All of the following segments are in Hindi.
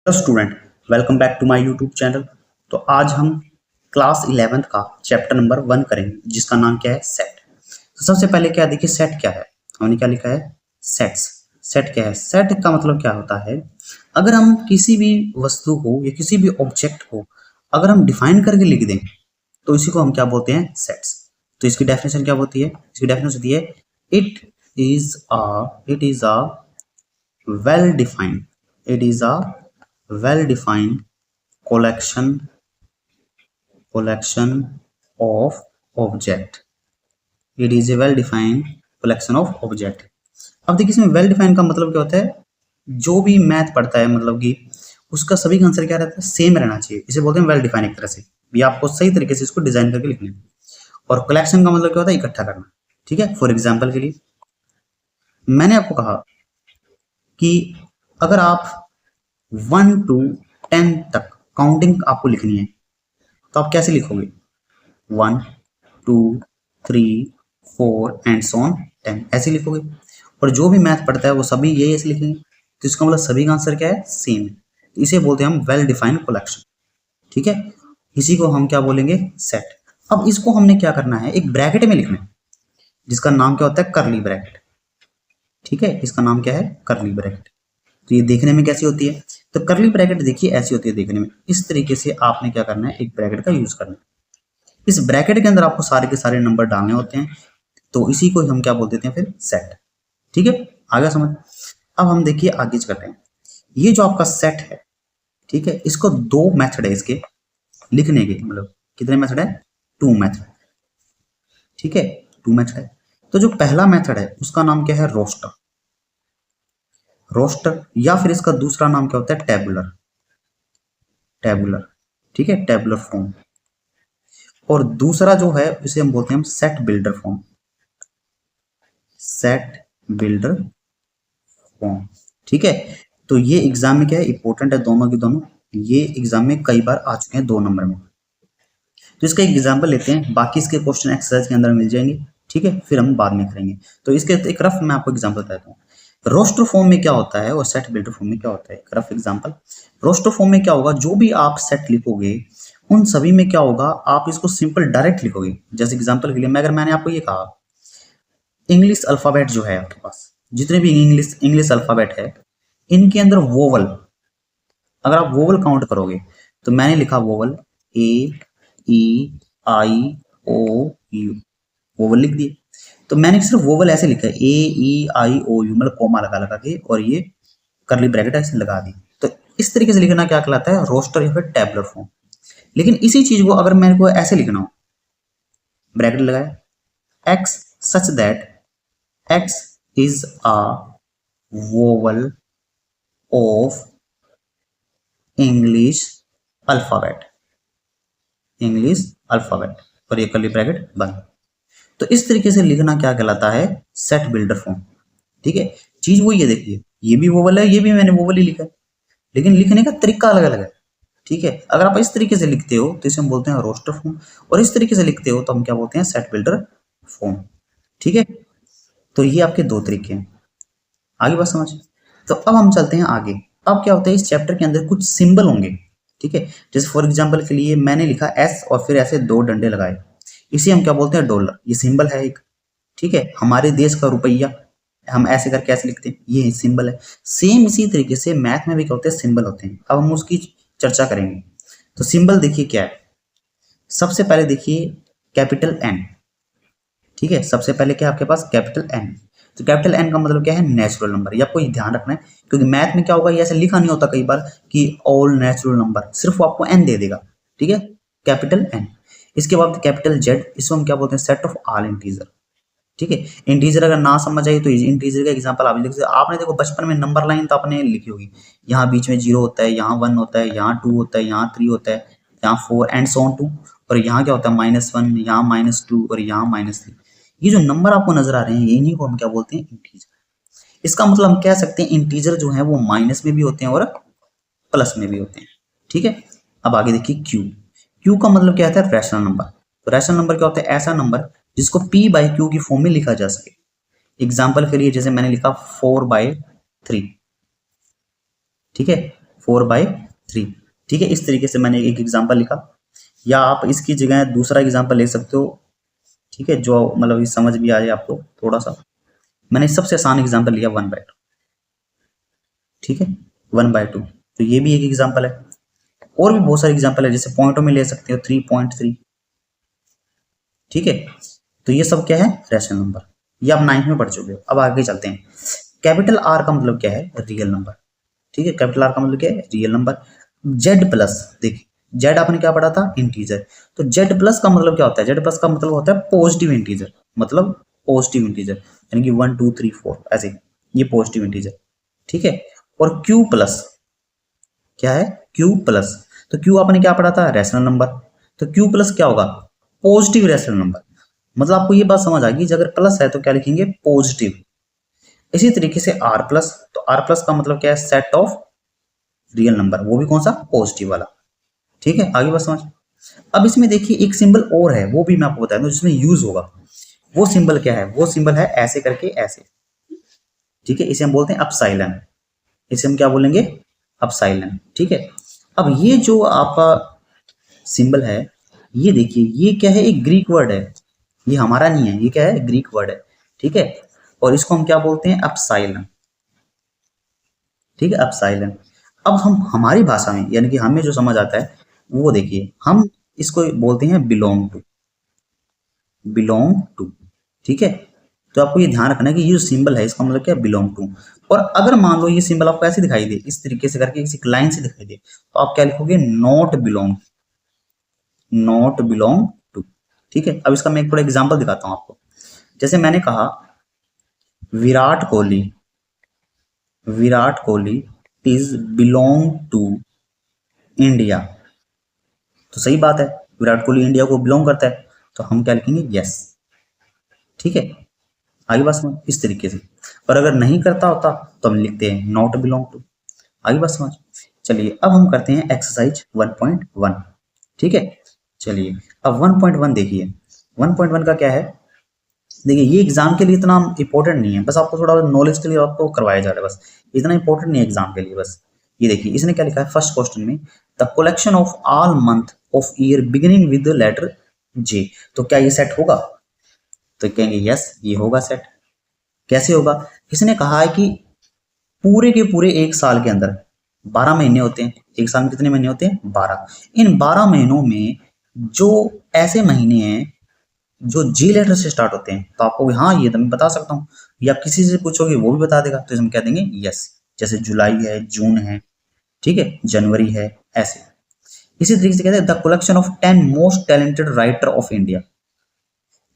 Hello student, welcome back to my YouTube channel. तो आज हम क्लास 11th का चैप्टर नंबर 1 करेंगे, जिसका नाम क्या है, सेट। तो सबसे पहले क्या देखिए, सेट क्या है। हमने क्या लिखा है, सेट्स। सेट क्या है, सेट का मतलब क्या होता है, अगर हम किसी भी वस्तु को या किसी भी ऑब्जेक्ट को अगर हम डिफाइन करके लिख दें तो इसी को हम क्या बोलते हैं, सेट्स। तो इसकी डेफिनेशन क्या होती है, इसकी डेफिनेशन होती है it is a well defined it is a well defined collection of object it is a well defined collection of object। अब देखिए इसमें वेल डिफाइंड का मतलब क्या होता है, जो भी मैथ पढ़ता है मतलब कि उसका सभी का आंसर क्या रहता है, सेम रहना चाहिए। इसे बोलते हैं वेल डिफाइन। एक तरह से भी आपको सही तरीके से इसको डिजाइन करके लिखना है। और कलेक्शन का मतलब क्या होता है, इकट्ठा करना। ठीक है, फॉर एग्जाम्पल के लिए मैंने आपको कहा कि अगर आप 1 to 10 तक काउंटिंग आपको लिखनी है तो आप कैसे लिखोगे, 1 2 3 4 एंड सो ऑन 10 ऐसे लिखोगे। और जो भी मैथ पढ़ता है वो सभी यही ऐसे लिखेंगे। तो इसका मतलब सभी का आंसर क्या है, सेम है। तो इसे बोलते हैं हम वेल डिफाइंड कलेक्शन। ठीक है, इसी को हम क्या बोलेंगे, सेट। अब इसको हमने क्या करना है, एक ब्रैकेट में लिखना है जिसका नाम क्या होता है, करली ब्रैकेट। ठीक है, इसका नाम क्या है, करली ब्रैकेट। तो ये देखने में कैसी होती है, तो करली ब्रैकेट देखिए ऐसी होती है देखने में। इस तरीके से आपने क्या करना है, एक ब्रैकेट का यूज करना है। इस ब्रैकेट के अंदर आपको सारे के सारे नंबर डालने होते हैं। तो इसी को हम क्या बोल देते हैं फिर, सेट। ठीक है, आगे समझ। अब हम देखिए आगे चलते हैं। ये जो आपका सेट है, ठीक है, इसको दो मेथड है इसके लिखने के, मतलब कितने मेथड है, 2 मेथड। ठीक है, 2 मेथड है। तो जो पहला मेथड है उसका नाम क्या है, रोस्टर। रोस्टर या फिर इसका दूसरा नाम क्या होता है, टेबुलर। टेबुलर, ठीक है, टेबुलर फॉर्म। और दूसरा जो है इसे हम बोलते हैं set builder form. Set builder form, ठीक है। तो ये एग्जाम में क्या है, इंपॉर्टेंट है दोनों की दोनों। ये एग्जाम में कई बार आ चुके हैं 2 नंबर में। तो इसका एक एग्जाम्पल लेते हैं, बाकी इसके क्वेश्चन एक्सरसाइज के अंदर मिल जाएंगे। ठीक है, फिर हम बाद में करेंगे। तो इसके एक रफ मैं आपको एग्जाम्पल बताता हूँ। रोस्टर फॉर्म में क्या होता है और सेट बिल्डर फॉर्म में क्या होता है, एक रफ एग्जाम्पल। रोस्टर फॉर्म में क्या होगा, जो भी आप सेट लिखोगे उन सभी में क्या होगा, आप इसको सिंपल डायरेक्ट लिखोगे। जैसे एग्जाम्पल के लिए मैंने आपको ये कहा, इंग्लिश अल्फाबेट जो है आपके पास, जितने भी इंग्लिश अल्फाबेट है, इनके अंदर वोवल, अगर आप वोवल काउंट करोगे तो मैंने लिखा vowel A E I O U, vowel लिख दिए। तो मैंने सिर्फ वोवल ऐसे लिखा है, ए ई आई ओ यू, मतलब कोमा लगा लगा के, और ये करली ब्रैकेट ऐसे लगा दी। तो इस तरीके से लिखना क्या कहलाता है, रोस्टर या फिर टेबुलर फॉर्म। लेकिन इसी चीज को अगर मेरे को ऐसे लिखना हो, ब्रैकेट लगाया, x such that x is a vowel of English alphabet, English alphabet, और ये करली ब्रैकेट बंद। तो इस तरीके से लिखना क्या कहलाता है, सेट बिल्डर फॉर्म। ठीक है, चीज वही है, देखिए ये भी वोवल है, ये भी मैंने वोवल ही लिखा है, लेकिन लिखने का तरीका अलग अलग है। ठीक है, अगर आप इस तरीके से लिखते हो तो इसे हम बोलते हैं रोस्टर फॉर्म, और इस तरीके से लिखते हो तो हम क्या बोलते हैं, सेट बिल्डर फॉर्म। ठीक है, तो ये आपके 2 तरीके हैं। आगे बात समझ। तो अब हम चलते हैं आगे। अब क्या होता है, इस चैप्टर के अंदर कुछ सिंबल होंगे। ठीक है, जैसे फॉर एग्जाम्पल के लिए मैंने लिखा एस और फिर ऐसे 2 डंडे लगाए, इसे हम क्या बोलते हैं, डॉलर। ये सिंबल है एक। ठीक है, हमारे देश का रुपया हम ऐसे करके ऐसे लिखते हैं, ये सिंबल है। सेम इसी तरीके से मैथ में भी क्या होते हैं, सिंबल होते हैं। अब हम उसकी चर्चा करेंगे। तो सिंबल देखिए क्या है, सबसे पहले देखिए कैपिटल एन। ठीक है, सबसे पहले क्या है आपके पास, कैपिटल एन। तो कैपिटल एन का मतलब क्या है, नेचुरल नंबर। ये आपको ध्यान रखना है, क्योंकि मैथ में क्या होगा, ये ऐसे लिखा नहीं होता कई बार कि ऑल नेचुरल नंबर, सिर्फ वो आपको एन दे देगा। ठीक है, कैपिटल एन। इसके बाद कैपिटल जेड, इसको हम क्या बोलते हैं, सेट ऑफ ऑल इंटीजर। ठीक है, इंटीजर अगर ना समझ आई तो इंटीजर का एग्जांपल आप लिख सकते। आपने देखो बचपन में नंबर लाइन तो आपने लिखी होगी, यहाँ बीच में 0 होता है, यहाँ 1 होता है, यहाँ 2 होता है, यहाँ 3 होता है, यहाँ 4 एंड सो ऑन 2, और यहाँ क्या होता है, -1, यहाँ -2 और यहाँ -3। ये जो नंबर आपको नजर आ रहे हैं, इन्हीं को हम क्या बोलते हैं, इंटीजर। इसका मतलब हम कह सकते हैं इंटीजर जो है वो माइनस में भी होते हैं और प्लस में भी होते हैं। ठीक है, अब आगे देखिए क्यू। क्यू का मतलब क्या होता है, रैशनल नंबर। तो रैशनल नंबर क्या होता है, ऐसा नंबर जिसको p/q की फॉर्म में लिखा जा सके। एग्जाम्पल के लिए जैसे मैंने लिखा 4/3। ठीक है, 4/3। ठीक है, इस तरीके से मैंने एक एग्जाम्पल लिखा, या आप इसकी जगह दूसरा एग्जाम्पल ले सकते हो। ठीक है, जो मतलब ये समझ भी आ जाए आपको थोड़ा सा। मैंने सबसे आसान एग्जाम्पल लिया 1/2। ठीक है, 1/2, तो ये भी एक एग्जाम्पल है। और भी बहुत सारे एग्जाम्पल है, जैसे पॉइंटों में ले सकते हो 3.3। ठीक है, तो ये सब क्या है, रैशनल नंबर। ये आप 9th में पढ़ चुके हो। अब आगे चलते हैं। कैपिटल आर का मतलब क्या है, रियल नंबर। ठीक है, कैपिटल आर का मतलब क्या है, रियल नंबर। जेड प्लस, देखिए जेड आपने क्या पढ़ा था, इंटीजर। तो जेड प्लस का मतलब क्या होता है, जेड प्लस का मतलब होता है पॉजिटिव इंटीजर, मतलब पॉजिटिव इंटीजर, यानी कि 1 2 3 4 ऐसे, ये पॉजिटिव इंटीजर। ठीक है, और क्यू प्लस क्या है, क्यू प्लस, तो क्यू आपने क्या पढ़ा था, रैशनल नंबर। तो क्यू प्लस क्या होगा, पॉजिटिव रैशनल नंबर। मतलब आपको ये बात समझ आ गई, अगर प्लस है तो क्या लिखेंगे, पॉजिटिव। इसी तरीके से आर प्लस, तो आर प्लस का मतलब क्या है, सेट ऑफ रियल नंबर, वो भी कौन सा, पॉजिटिव वाला। ठीक है, आगे बात समझ। अब इसमें देखिए एक सिंबल और है, वो भी मैं आपको बता दूं जिसमें यूज होगा। वो सिंबल क्या है, वो सिंबल है ऐसे करके ऐसे। ठीक है, इसे हम बोलते हैं अपसाइलन। इसे हम क्या बोलेंगे, अपसाइलन। ठीक है, अब ये जो आपका सिंबल है, ये देखिए ये क्या है, एक ग्रीक वर्ड है, ये हमारा नहीं है, ये क्या है, ग्रीक वर्ड है। ठीक है, और इसको हम क्या बोलते हैं, अपसाइलन। ठीक है, अपसाइलन। अब हम हमारी भाषा में, यानी कि हमें जो समझ आता है वो देखिए, हम इसको बोलते हैं बिलोंग टू, बिलोंग टू। ठीक है, तो आपको ये ध्यान रखना है कि ये जो सिंबल है इसका मतलब क्या है, बिलोंग टू। और अगर मान लो ये सिंबल आपको ऐसे दिखाई दे, इस तरीके से करके किसी लाइन से दिखाई दे, तो आप क्या लिखोगे, not belong, not belong to. ठीक है, अब इसका मैं एक थोड़ा एग्जांपल दिखाता हूं आपको। जैसे मैंने कहा Virat Kohli, Virat Kohli is belong to India, तो सही बात है, विराट कोहली इंडिया को बिलोंग करता है, तो हम क्या लिखेंगे, यस। ठीक है, आगे बात समझ, इस तरीके से। और अगर नहीं करता होता तो हम लिखते हैं नॉट बिलोंग टू। आगे बात समझ। चलिए अब हम करते हैं एक्सरसाइज 1.1। ठीक है, चलिए अब 1.1 देखिए। 1.1 का क्या है, देखिए ये एग्जाम के लिए इतना इंपॉर्टेंट नहीं है, बस आपको थोड़ा नॉलेज के लिए आपको करवाया जा रहा है, बस इतना इंपॉर्टेंट नहीं है एग्जाम के लिए। बस ये देखिए इसने क्या लिखा है, फर्स्ट क्वेश्चन में, the collection of all month of year beginning with the letter J, तो क्या ये सेट होगा, तो कहेंगे यस ये होगा सेट। कैसे होगा, इसने कहा है कि पूरे के पूरे एक साल के अंदर 12 महीने होते हैं, एक साल में कितने महीने होते हैं, 12। इन 12 महीनों में जो ऐसे महीने हैं जो जी लेटर से स्टार्ट होते हैं, तो आपको हाँ ये तो मैं बता सकता हूँ, या किसी से पूछोगे वो भी बता देगा, तो इसमें क्या देंगे, यस। जैसे जुलाई है, जून है, ठीक है, जनवरी है, ऐसे। इसी तरीके से कहते हैं the collection of 10 most talented writer of India,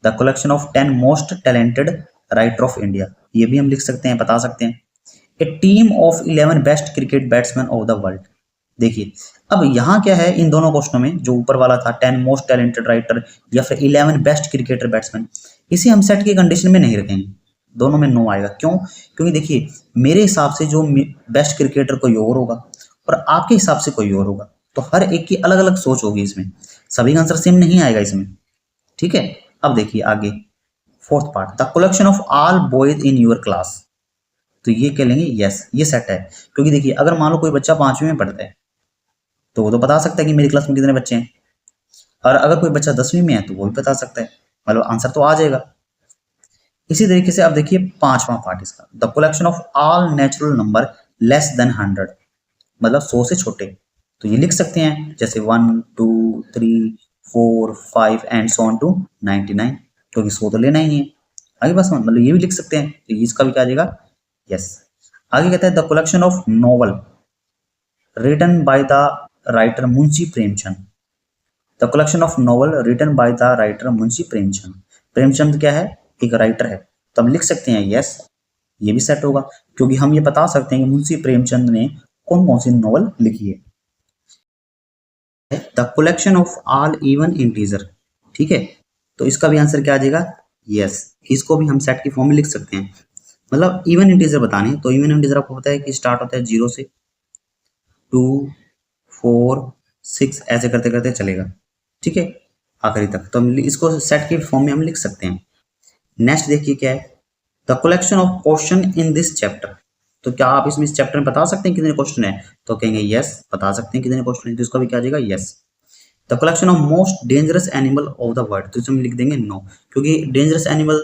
the collection of 10 most talented writer of India, ये भी हम लिख सकते हैं, बता सकते हैं। A team of 11 best cricket batsman of the world. देखिए अब यहाँ क्या है, इन दोनों क्वेश्चनों में जो ऊपर वाला था 10 मोस्ट टैलेंटेड राइटर या फिर 11 बेस्ट क्रिकेटर बैट्समैन, इसे हम सेट की कंडीशन में नहीं रखेंगे, दोनों में नो आएगा। क्यों, क्योंकि देखिए मेरे हिसाब से जो बेस्ट क्रिकेटर कोई और होगा और आपके हिसाब से कोई और होगा, तो हर एक की अलग अलग सोच होगी, इसमें सभी का आंसर सेम नहीं आएगा इसमें। ठीक है, अब देखिए आगे fourth part, the collection of all boys in your class, तो ये कह लेंगे यस ये सेट है। क्योंकि देखिए अगर मान लो कोई बच्चा 5वीं में पढ़ता है तो वो तो बता सकता है कि मेरी क्लास में कितने बच्चे हैं, और अगर कोई बच्चा 10वीं में है तो वो भी बता सकता है, मतलब आंसर तो आ जाएगा। इसी तरीके से अब देखिए 5वां पार्ट इसका, the collection of all natural number less than 100, मतलब 100 से छोटे, तो ये लिख सकते हैं जैसे 1 2 3 4 5 एंड सो ऑन टू 99, क्योंकि 100 तो लेना ही नहीं है। आगे बस मतलब ये भी लिख सकते हैं, तो इसका भी क्या आ जाएगा, यस। आगे कहता है the collection of novel written by the writer Munshi Premchand, the collection of novel written by the writer Munshi Premchand. Premchand क्या है, एक राइटर है, तो हम लिख सकते हैं यस ये भी सेट होगा, क्योंकि हम ये बता सकते हैं कि मुंशी प्रेमचंद ने कौन कौन सी नॉवल लिखी है। The collection of all even integer, ठीक है, तो इसका भी आंसर क्या आ जाएगा, यस। इसको भी हम सेट की फॉर्म में लिख सकते हैं, मतलब इवन इंटीजर बताने, तो इवन इंटीजर आपको पता है कि स्टार्ट होता है 0 से 2 4 6 ऐसे करते करते चलेगा, ठीक है, आखिरी तक, तो हम इसको सेट के फॉर्म में हम लिख सकते हैं। नेक्स्ट देखिए क्या है, the collection of question in this chapter, तो क्या आप इसमें इस चैप्टर में बता सकते हैं कितने क्वेश्चन है? तो कहेंगे यस, बता सकते हैं कितने क्वेश्चन है, तो इसका भी क्या आ जाएगा? Yes. The collection of most dangerous animal of the world, तो इसमें लिख देंगे नो, क्योंकि डेंजरस एनिमल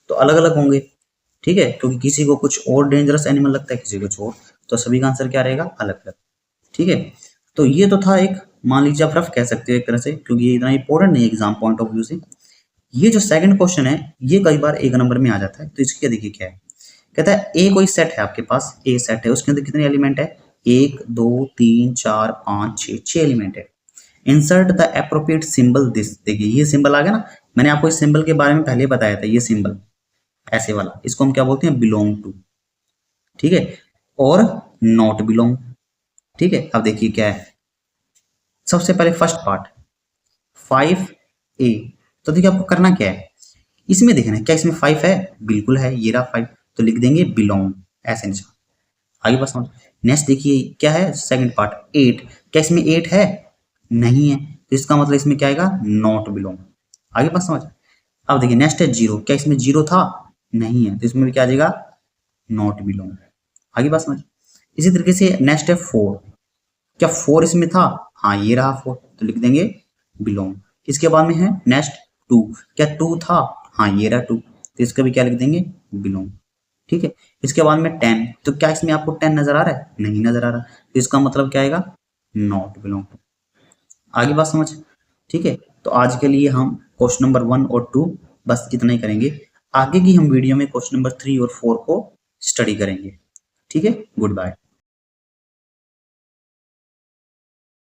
तो अलग अलग होंगे, ठीक है, क्योंकि किसी को कुछ और डेंजरस एनिमल लगता है, किसी को कुछ और, तो सभी का आंसर क्या रहेगा? अलग अलग, ठीक है। तो ये तो था एक, मान लीजिए आप रफ कह सकते हो एक तरह से, क्योंकि ये इतना इंपॉर्टेंट नहीं है एग्जाम पॉइंट ऑफ व्यू से। ये जो सेकंड क्वेश्चन है ये कई बार एक नंबर में आ जाता है, तो इसकी देखिए क्या है, कहता है ए कोई सेट है आपके पास, ए सेट है, उसके अंदर कितने एलिमेंट है? 1 2 3 4 5 6, 6 एलिमेंट है। Insert the appropriate symbol this, देखिए ये सिंबल आ गया ना, मैंने आपको इस सिंबल के बारे में पहले बताया था, ये सिंबल ऐसे वाला, इसको हम क्या बोलते हैं? बिलोंग टू, ठीक है, और नॉट बिलोंग, ठीक है। अब देखिए क्या है, सबसे पहले फर्स्ट पार्ट 5A, तो देखिए आपको करना क्या है, इसमें देखना है क्या इसमें 5 है, बिल्कुल है, ये रहा 5, तो लिख देंगे बिलोंग, ऐसे निशान, आगे बस समझ। नेक्स्ट देखिए क्या है, सेकंड पार्ट 8, क्या इसमें 8 है? नहीं है, तो इसका मतलब इसमें क्या आएगा? नॉट बिलोंग, आगे बस समझ। अब देखिए नेक्स्ट है 0, क्या इसमें 0 था? नहीं है, तो इसमें भी क्या आ जाएगा? नॉट बिलोंग, आगे बात समझ। इसी तरीके से नेक्स्ट है 4, क्या 4 इसमें था? हाँ ये रहा 4, तो लिख देंगे बिलोंग। इसके बाद में है नेक्स्ट 2, क्या 2 था? हाँ ये रहा 2, तो इसका भी क्या लिख देंगे? बिलोंग, ठीक है। इसके बाद में 10, तो क्या इसमें आपको 10 नजर आ रहा है? नहीं नजर आ रहा, तो इसका मतलब क्या आएगा? नॉट बिलोंग टू, आगे बात समझ, ठीक है। तो आज के लिए हम क्वेश्चन नंबर 1 और 2 बस इतना ही करेंगे, आगे की हम वीडियो में क्वेश्चन नंबर 3 और 4 को स्टडी करेंगे, ठीक है। Good bye.